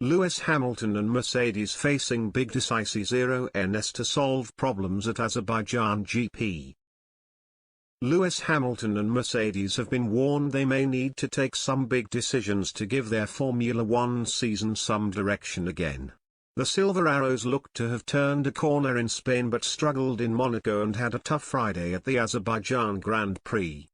Lewis Hamilton and Mercedes facing big decisi0ns to solve problems at Azerbaijan GP. Lewis Hamilton and Mercedes have been warned they may need to take some big decisions to give their Formula One season some direction again. The Silver Arrows looked to have turned a corner in Spain but struggled in Monaco and had a tough Friday at the Azerbaijan Grand Prix.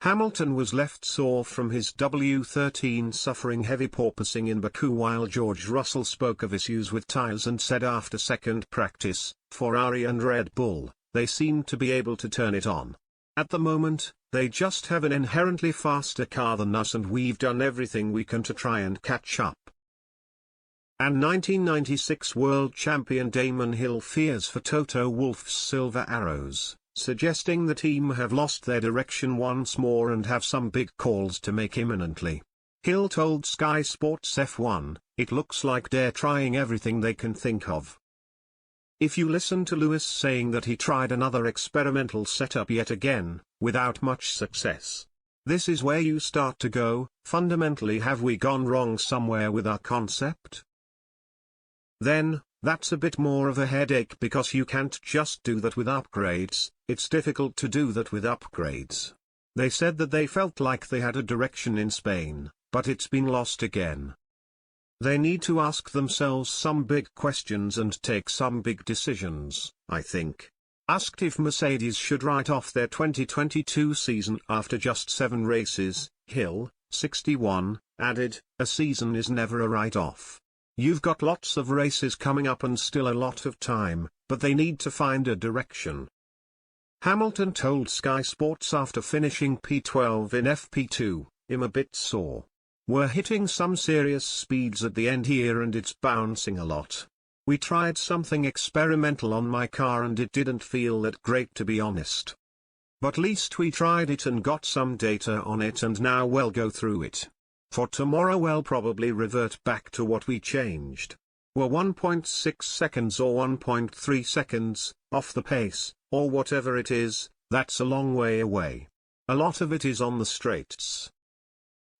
Hamilton was left sore from his W13 suffering heavy porpoising in Baku, while George Russell spoke of issues with tyres and said after second practice, Ferrari and Red Bull, they seemed to be able to turn it on. At the moment, they just have an inherently faster car than us and we've done everything we can to try and catch up. And 1996 world champion Damon Hill fears for Toto Wolff's Silver Arrows, suggesting the team have lost their direction once more and have some big calls to make imminently. Hill told Sky Sports F1, "It looks like they're trying everything they can think of." If you listen to Lewis saying that he tried another experimental setup yet again, without much success, this is where you start to go, fundamentally, have we gone wrong somewhere with our concept? Then, that's a bit more of a headache because you can't just do that with upgrades, it's difficult to do that with upgrades. They said that they felt like they had a direction in Spain, but it's been lost again. They need to ask themselves some big questions and take some big decisions, I think. Asked if Mercedes should write off their 2022 season after just 7 races, Hill, 61, added, "A season is never a write-off. You've got lots of races coming up and still a lot of time, but they need to find a direction." Hamilton told Sky Sports after finishing P12 in FP2, "I'm a bit sore. We're hitting some serious speeds at the end here and it's bouncing a lot. We tried something experimental on my car and it didn't feel that great, to be honest. But least we tried it and got some data on it, and now we'll go through it. For tomorrow we'll probably revert back to what we changed. We're 1.6 seconds or 1.3 seconds off the pace, or whatever it is. That's a long way away. A lot of it is on the straights."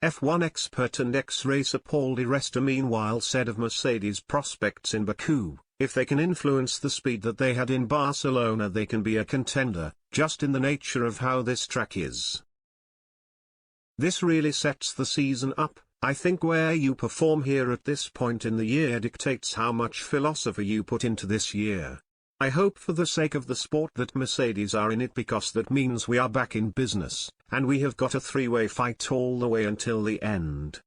F1 expert and ex-racer Paul di Resta meanwhile said of Mercedes' prospects in Baku, "If they can influence the speed that they had in Barcelona, they can be a contender, just in the nature of how this track is. This really sets the season up. I think where you perform here at this point in the year dictates how much philosophy you put into this year. I hope for the sake of the sport that Mercedes are in it, because that means we are back in business, and we have got a 3-way fight all the way until the end."